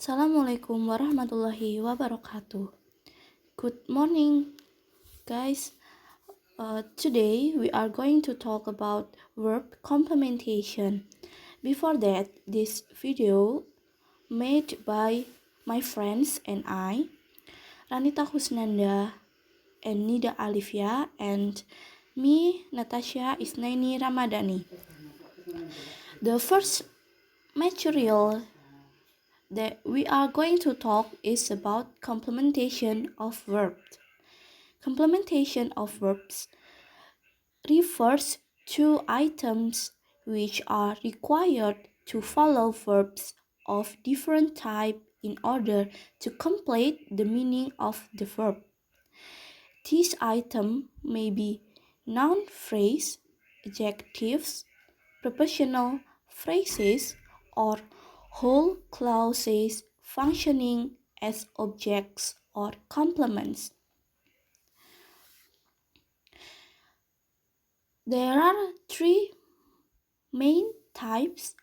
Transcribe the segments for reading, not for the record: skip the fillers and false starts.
Assalamualaikum warahmatullahi wabarakatuh. Good morning, guys. Today we are going to talk about verb complementation. Before that, this video made by my friends and I, Ranita Khusnanda and Nida Alifia, and me, Natasya, Isnaini, Ramadhani. The first material that we are going to talk is about complementation of verbs. Complementation of verbs refers to items which are required to follow verbs of different type in order to complete the meaning of the verb. These items may be noun phrase, adjectives, prepositional phrases, or whole clauses functioning as objects or complements. There are three main types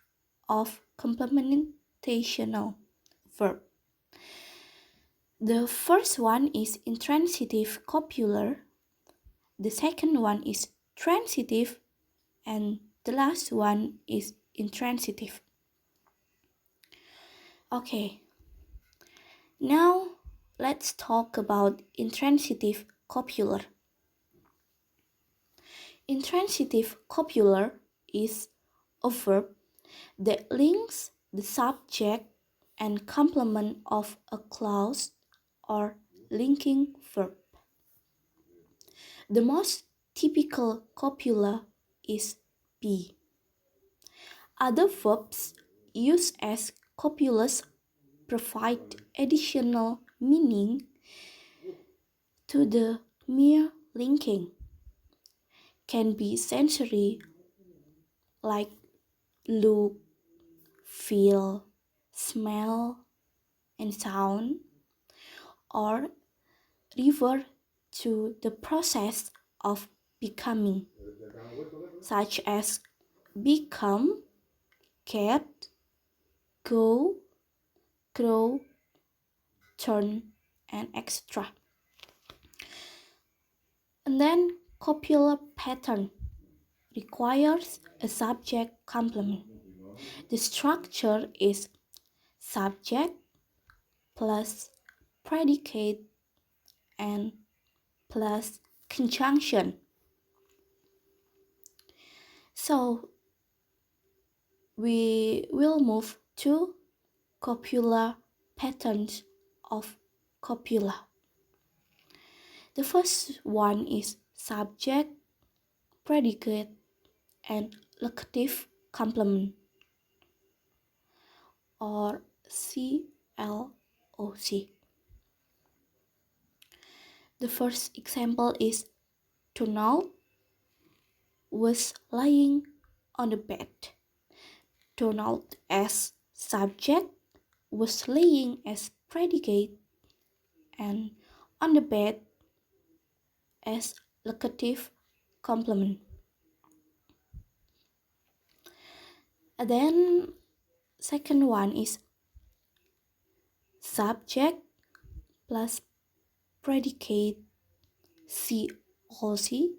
of complementational verb. The first one is intransitive copular, the second one is transitive, and the last one is intransitive. Okay, now let's talk about intransitive copular. Intransitive copular is a verb that links the subject and complement of a clause or linking verb. The most typical copula is be. Other verbs used as copulas provide additional meaning to the mere linking. Can be sensory like look, feel, smell, and sound, or refer to the process of becoming, such as become, get, go, grow, turn, and etc. And then copular pattern requires a subject complement. The structure is subject plus predicate and plus conjunction. So we will move to copular patterns of copula. The first one is subject, predicate, and locative complement, or CLOC. The first example is Donald was lying on the bed. Donald as subject was laying as predicate and on the bed as locative complement. And then second one is subject plus predicate CLC,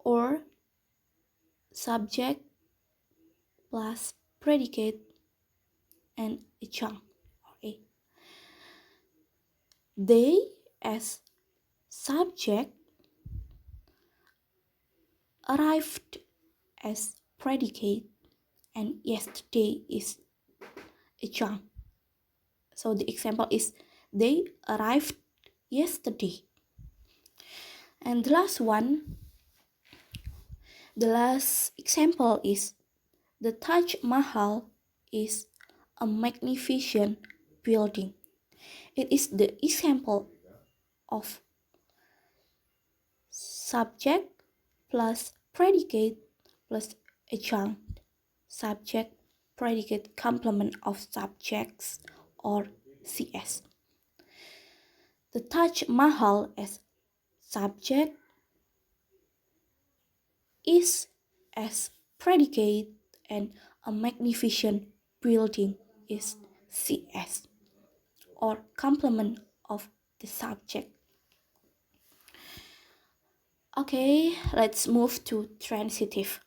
or subject plus predicate and adjunct. Okay. They as subject arrived as predicate and yesterday is adjunct. So the example is they arrived yesterday. And the last example is the Taj Mahal is a magnificent building. It is the example of subject plus predicate plus adjunct, subject predicate complement of subjects, or CS. The Taj Mahal as subject is as predicate and a magnificent building is CS, or complement of the subject. Okay, let's move to transitive.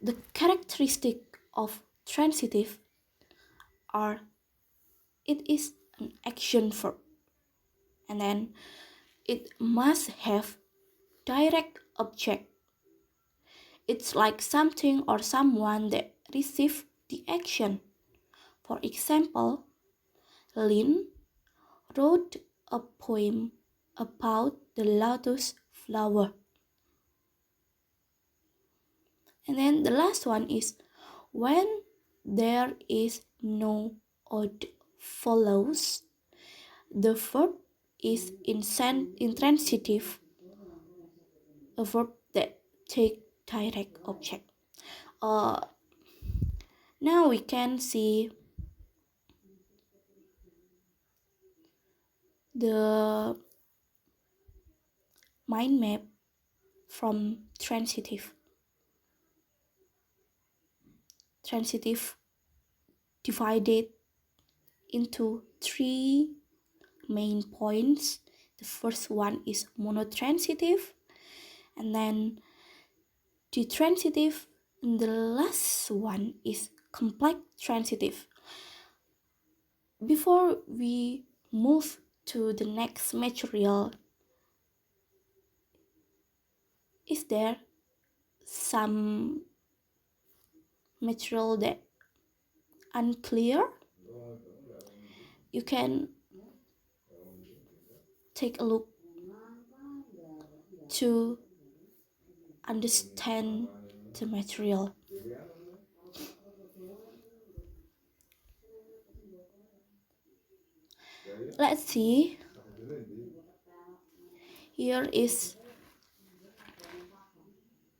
The characteristic of transitive are it is an action verb, and then it must have direct object. It's like something or someone that receives the action. For example, Lin wrote a poem about the lotus flower. And then the last one is when there is no odd follows, the verb is intransitive, a verb that take direct object. Now we can see the mind map from transitive. Transitive divided into three main points. The first one is monotransitive, and then the transitive, and the last one is complex transitive. Before we move to the next material, is there some material that unclear? You can take a look to understand the material. Let's see. Here is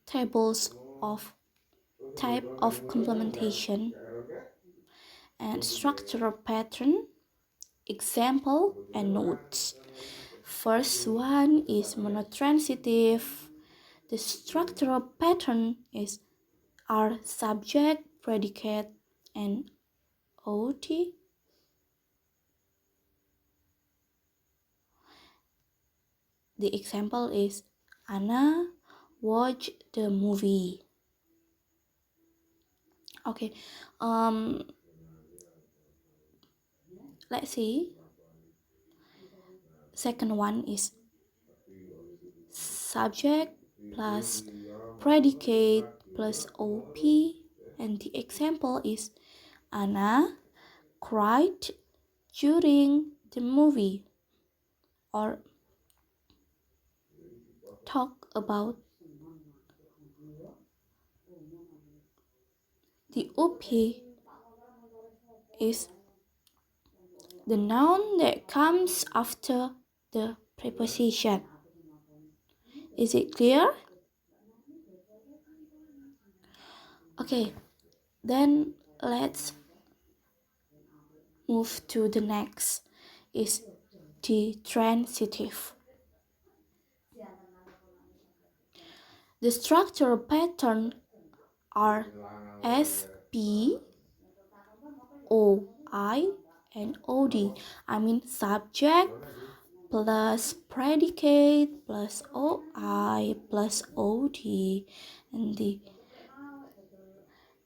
tables of type of complementation and structural pattern, example and notes. First one is monotransitive. The structural pattern is are subject, predicate, and OT. The example is Anna watch the movie. Okay, let's see. Second one is subject plus predicate plus OP, and the example is Anna cried during the movie, or talk about the OP is the noun that comes after the preposition. Is it clear? Okay, then let's move to the next, is the transitive. The structural pattern are S, P, O, I, and OD. I mean subject plus predicate plus OI plus OD. And the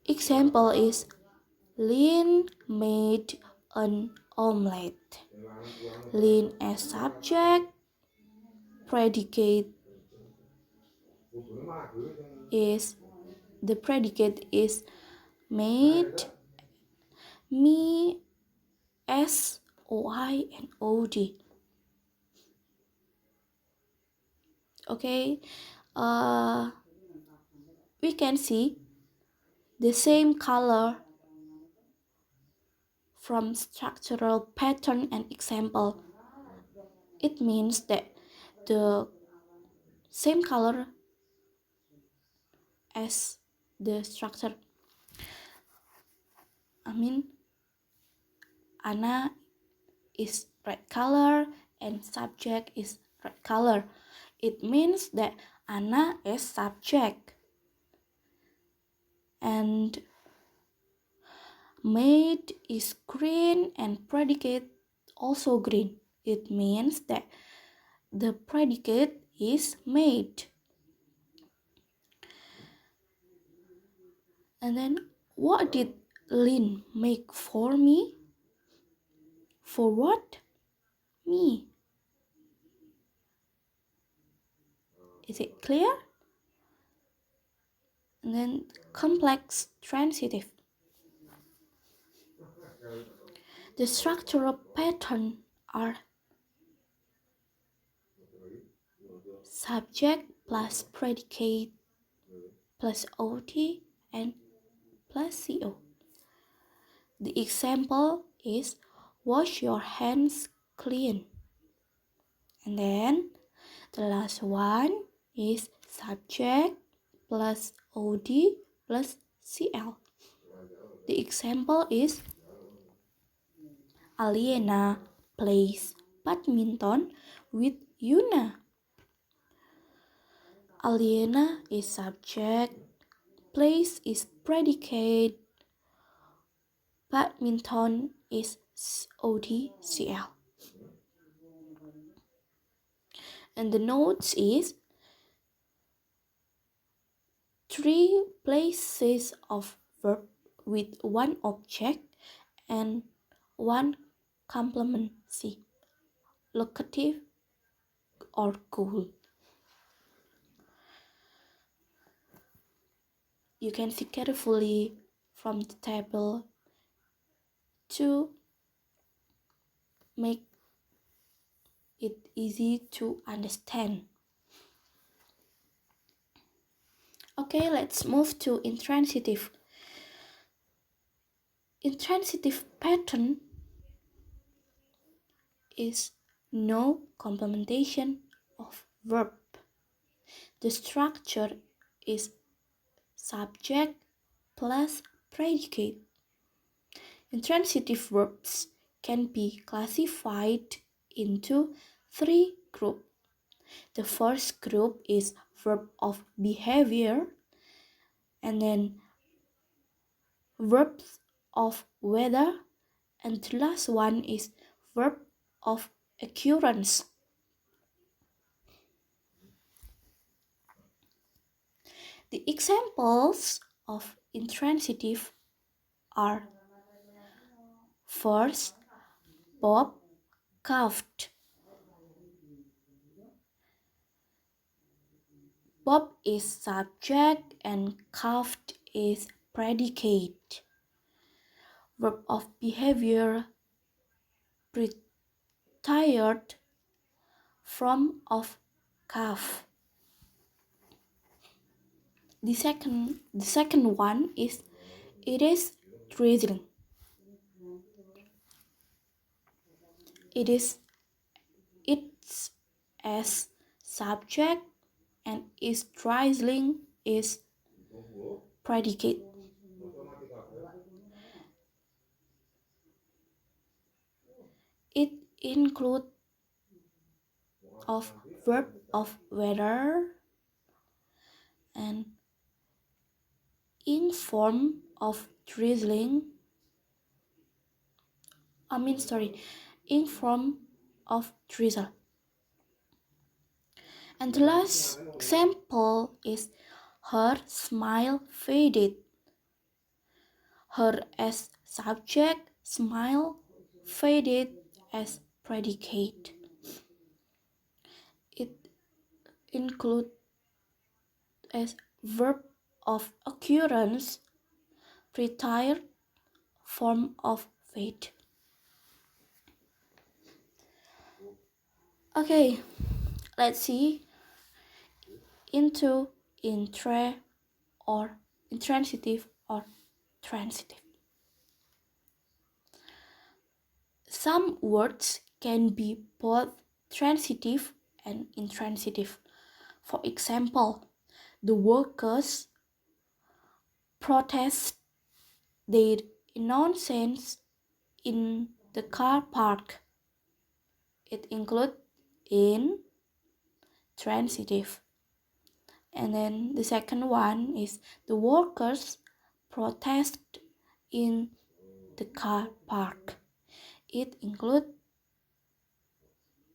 example is Lin made an omelette. Lin as subject, predicate is the predicate is made, me, S, OI, and OD. Okay, we can see the same color from structural pattern and example. It means that the same color as the structure. I mean, Anna is red color and subject is red color. It means that Anna is subject. And made is green and predicate also green. It means that the predicate is made. And then, what did Lynn make for me? For what? Me. Is it clear? And then complex transitive. The structural pattern are subject plus predicate plus OT and plus CO. The example is wash your hands clean. And then the last one is subject plus OD plus CL. The example is Aliena plays badminton with Yuna. Aliena is subject, plays is predicate, badminton is ODCL. And the notes is 3 places of verb with 1 object and 1 complement C, locative or cool. You can see carefully from the table to make it easy to understand. Okay, let's move to intransitive. Intransitive pattern is no complementation of verb. The structure is subject plus predicate. Intransitive verbs can be classified into 3 groups. The first group is verb of behavior, and then verbs of weather, and the last one is verb of occurrence. The examples of intransitive are: first, Bob coughed. Bob is subject and coughed is predicate. Verb of behavior, retired from of cough. The second one is it is drizzling. It's as subject and is drizzling is predicate. It includes of verb of weather and in form of drizzling. In form of drizzle. And the last example is her smile faded. Her as subject, smile faded as predicate. It includes as verb of occurrence, retired, form of fade. Okay, let's see into or intransitive or transitive. Some words can be both transitive and intransitive. For example, the workers protest their nonsense in the car park. It includes intransitive. And then the second one is the workers protest in the car park. It includes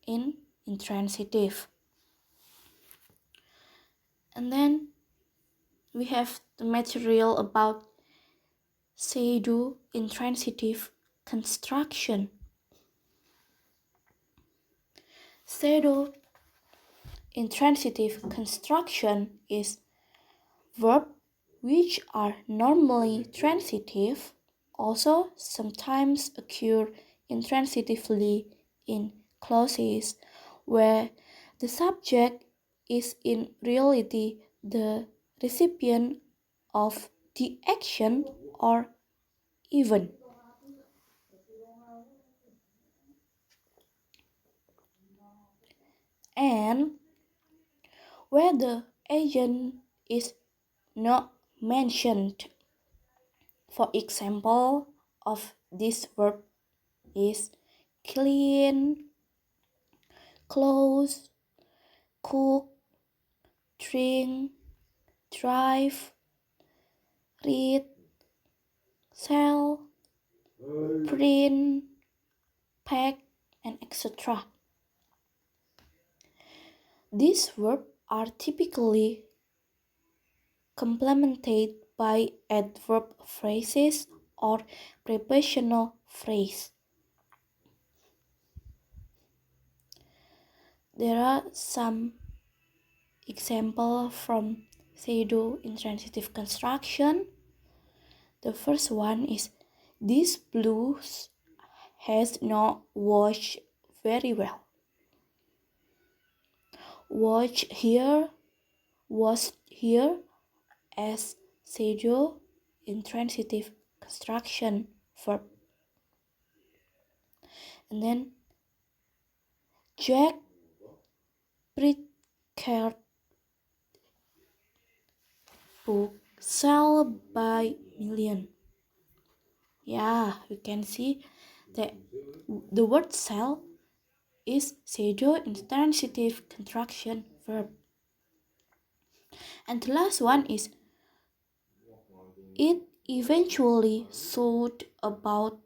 in intransitive. And then we have the material about pseudo intransitive construction. Pseudo intransitive construction is verbs which are normally transitive also sometimes occur intransitively in clauses where the subject is in reality the recipient of the action or event. And where the agent is not mentioned. For example of this verb is clean, close, cook, drink, drive, read, sell, print, pack, and etc. These verbs are typically complemented by adverb phrases or prepositional phrase. There are some examples from pseudo-intransitive construction. The first one is this blouse has not washed very well. Watch here was here as pseudo-intransitive construction verb. And then Jack Pritchard book sell by million. Yeah, we can see that the word sell is pseudo-intransitive construction verb. And the last one is it eventually sold about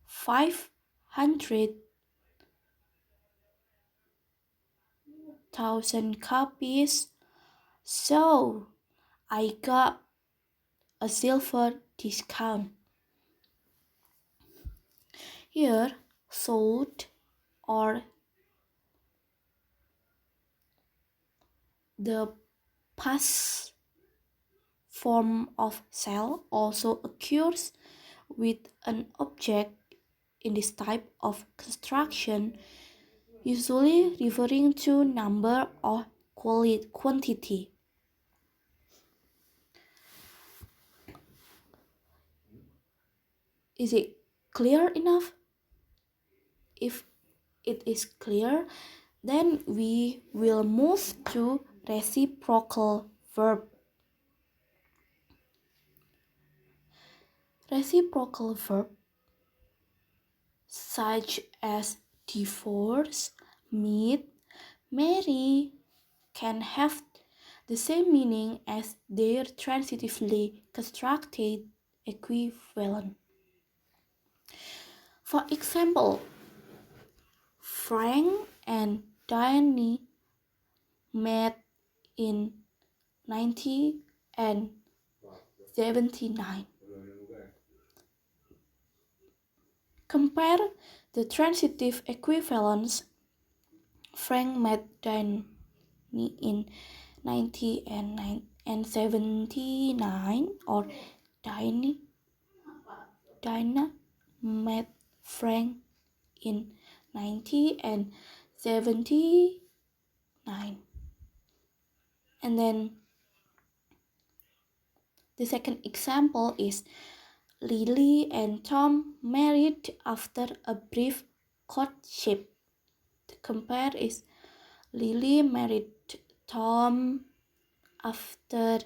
500,000 copies, so I got a silver discount. Here, sold or the past form of sell also occurs with an object in this type of construction, usually referring to number or quantity. Is it clear enough? If it is clear, then we will move to reciprocal verb. Reciprocal verb such as divorce, meet, marry can have the same meaning as their transitively constructed equivalent. For example, Frank and Diane met in 1979. Compare the transitive equivalents. Frank met Diane in 1979 or Diane met Frank in 1979. And then the second example is Lily and Tom married after a brief courtship. The compare is Lily married Tom after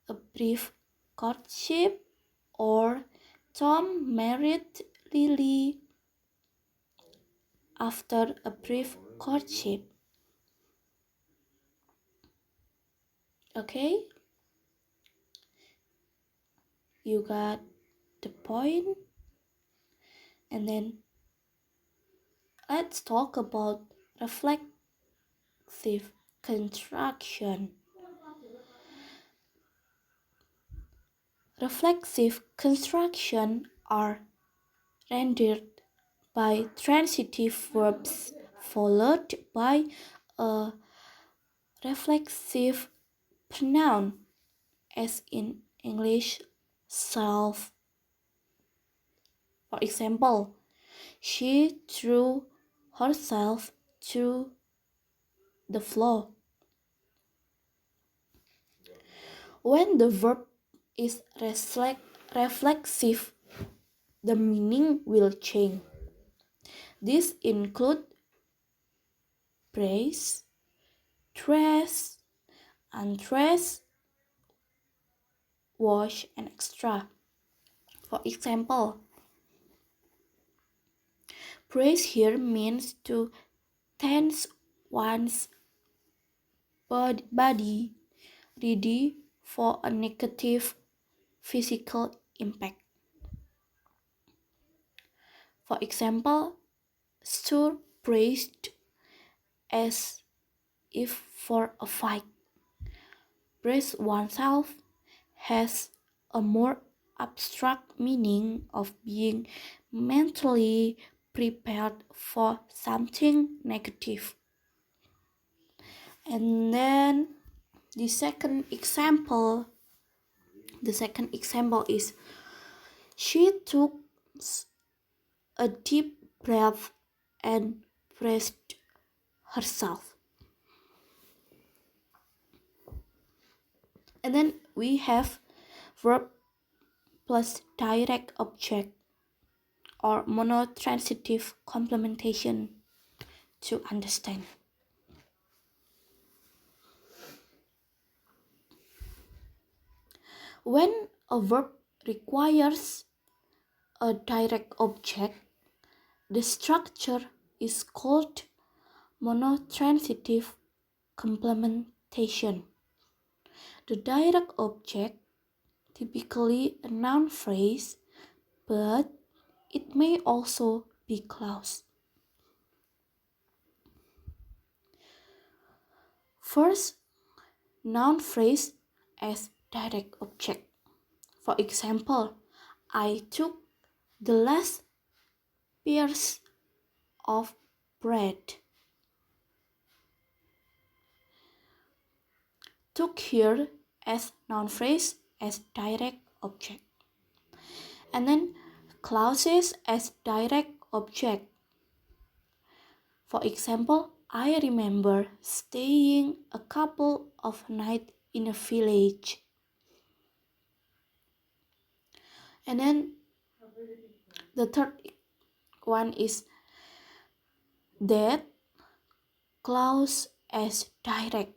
a brief courtship or Tom married Lily after a brief courtship. Okay? You got the point? And then let's talk about reflexive construction. Reflexive construction are rendered by transitive verbs followed by a reflexive pronoun, as in English, self. For example, she threw herself to the floor. When the verb is reflexive, the meaning will change. This includes praise, dress, undress, wash, and extra. For example, praise here means to tense one's body ready for a negative physical impact. For example, stir praised as if for a fight. Brace oneself has a more abstract meaning of being mentally prepared for something negative. And then the second example is she took a deep breath and braced herself. And then we have verb plus direct object or monotransitive complementation to understand. When a verb requires a direct object, the structure is called monotransitive complementation. The direct object, typically a noun phrase, but it may also be clause. First, noun phrase as direct object. For example, I took the last piece of bread. Took here as noun phrase as direct object. And then clauses as direct object. For example, I remember staying a couple of nights in a village. And then the third one is that clause as direct.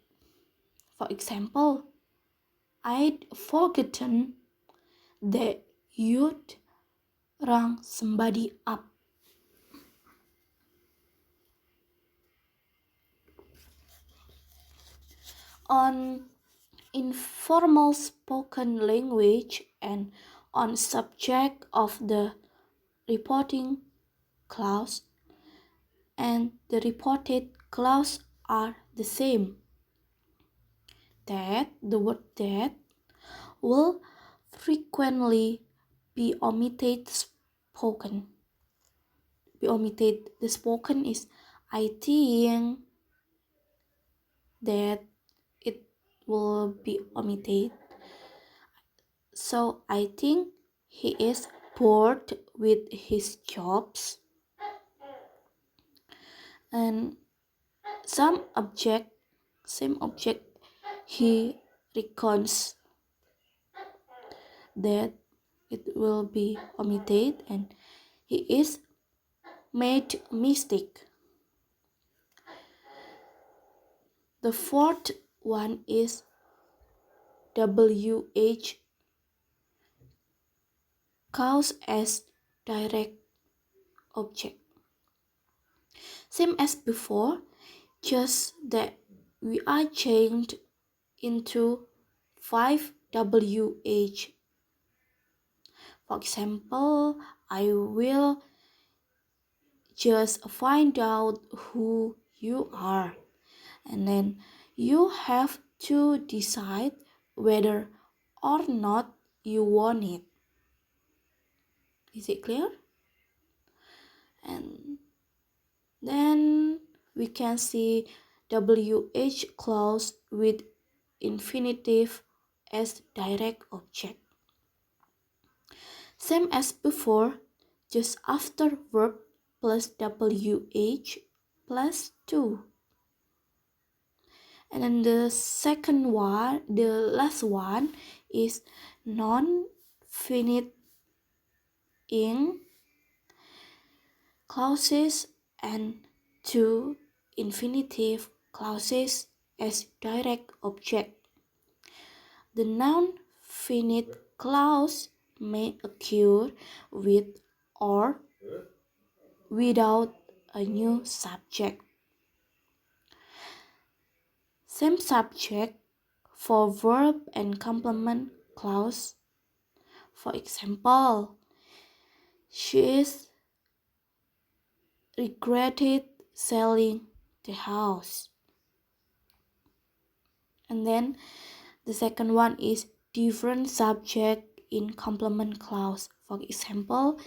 For example, I'd forgotten that you'd rang somebody up. On informal spoken language and on subject of the reporting clause and the reported clause are the same. That the word that will frequently be omitted spoken. Be omitted. The spoken is I think that it will be omitted. So I think he is bored with his jobs. And same object, he reckons that it will be omitted and he is made mistake. The fourth one is WH cause as direct object. Same as before, just that we are changed into 5WH. For example, I will just find out who you are, and then you have to decide whether or not you want it. Is it clear? And then we can see WH clause with infinitive as direct object. Same as before, just after verb plus WH plus 2. And then the second one, the last one is non-finite in clauses and 2 infinitive clauses as direct object. The non-finite clause may occur with or without a new subject. Same subject for verb and complement clause. For example, she is regretted selling the house. And then the second one is different subject in complement clause. For example,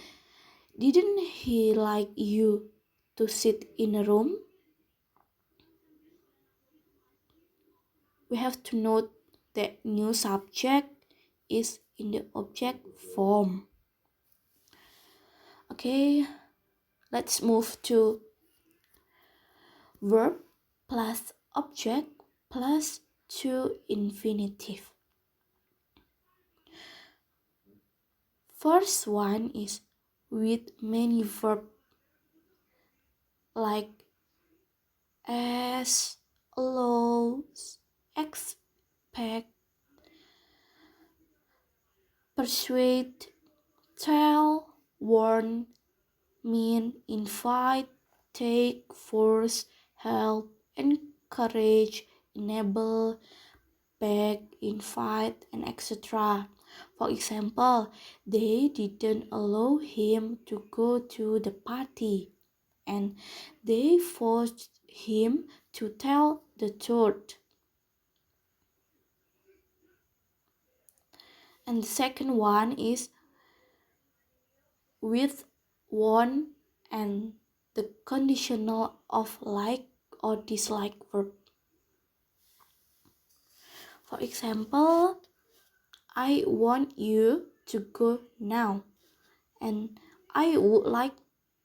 didn't he like you to sit in a room? We have to note that new subject is in the object form. Okay, let's move to verb plus object plus 2 infinitive. First one is with many verbs like as, allows, expect, persuade, tell, warn, mean, invite, take, force, help, encourage, enable, beg, invite, and etc. For example, they didn't allow him to go to the party, and they forced him to tell the truth. And the second one is with want and the conditional of like or dislike verb. For example, I want you to go now, and I would like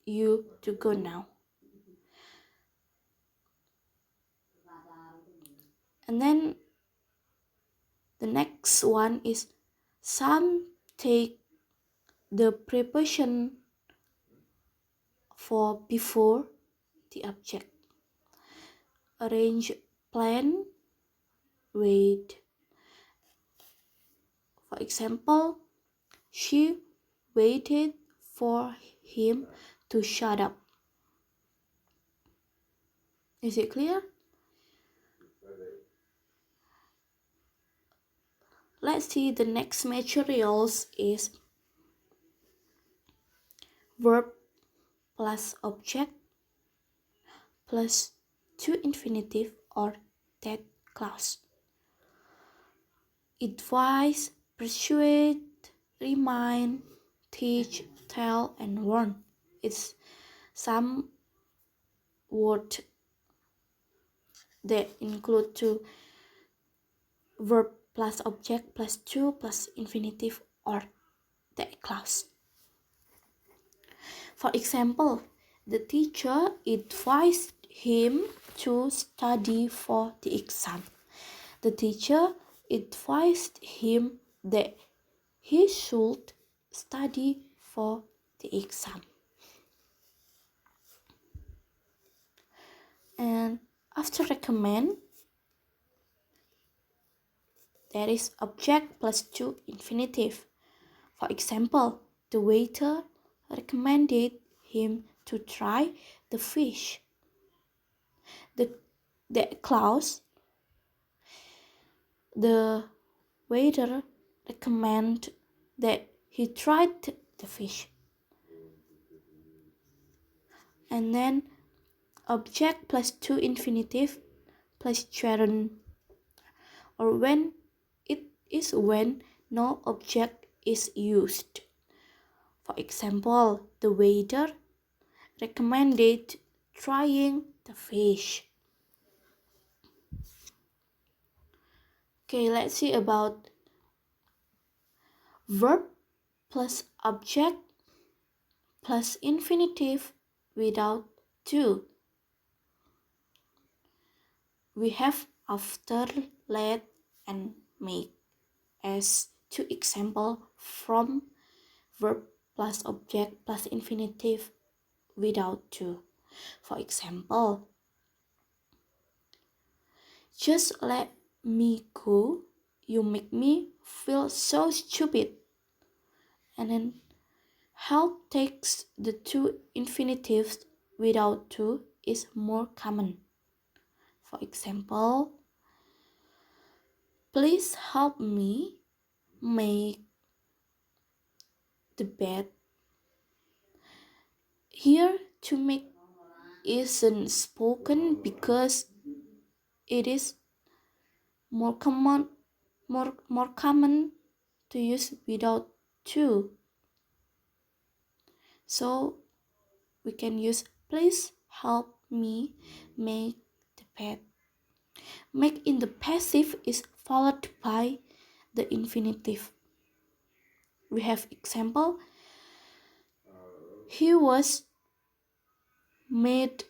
you to go now. And then the next one is some take the preposition for before the object. Arrange, plan, wait. For example, she waited for him to shut up. Is it clear? Let's see, the next materials is verb plus object plus 2 infinitive or that clause. Advise, persuade, remind, teach, tell, and warn. It's some word that include 2 verb plus object plus 2 plus infinitive or that clause. For example, the teacher advised him to study for the exam. The teacher advised him that he should study for the exam. And after recommend, there is object plus 2 infinitive. For example, the waiter recommended him to try the fish. The clause The waiter recommended that he tried the fish. And then object plus to infinitive plus gerund, or when it is when no object is used. For example, the waiter recommended trying the fish. Okay, let's see about verb plus object plus infinitive without to. We have after, let, and make as two examples from verb plus object plus infinitive without to. For example, just let me go, you make me feel so stupid. And then help takes the two infinitives without to is more common. For example, please help me make the bed. Here, to make isn't spoken because it is more common to use without to. So we can use please help me make the bed. Make in the passive is followed by the infinitive. We have example, he was made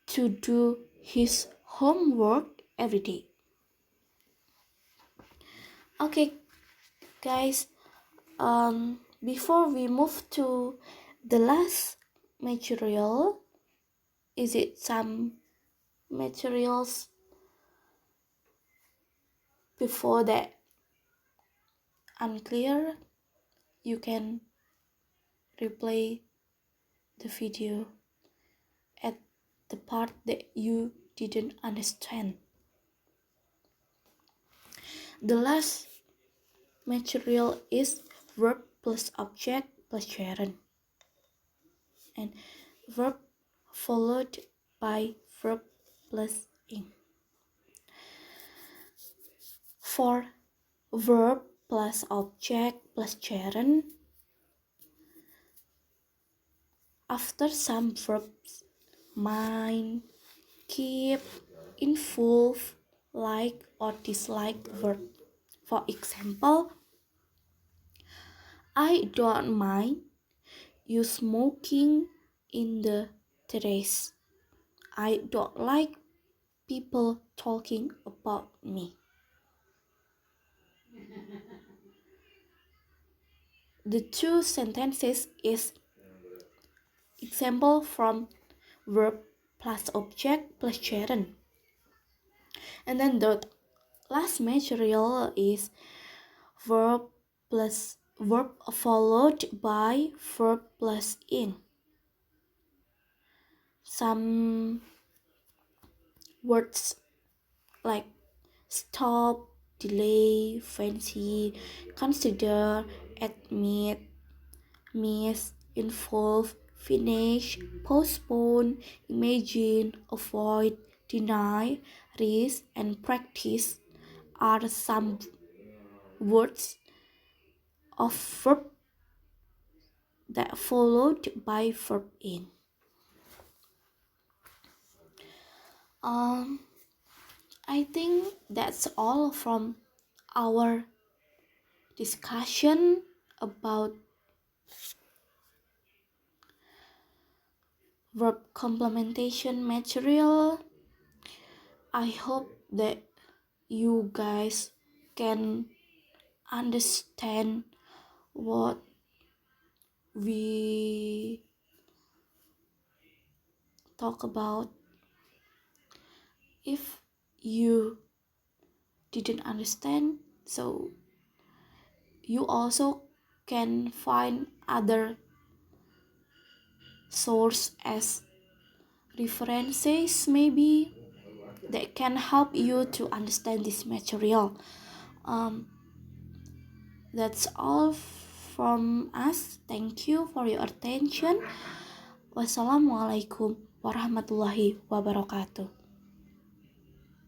to do his homework every day. Okay, guys, before we move to the last material, is it some materials before that unclear? You can replay the video at the part that you didn't understand. The last material is verb plus object plus gerund, and verb followed by verb plus ing. For verb plus object plus gerund, after some verbs, mind, keep, involve, like or dislike verb. For example, I don't mind you smoking in the terrace. I don't like people talking about me. The two sentences is example from verb plus object plus gerund. And then the last material is verb followed by verb plus ing. Some words like stop, delay, fancy, consider, admit, miss, involve, finish, postpone, imagine, avoid, deny, risk, and practice are some words of verb that followed by verb ing. I think that's all from our discussion about verb complementation material. I hope that you guys can understand what we talk about. If you didn't understand, so you also can find other source as references maybe that can help you to understand this material. Um, that's all from us. Thank you for your attention. Wassalamualaikum warahmatullahi wabarakatuh.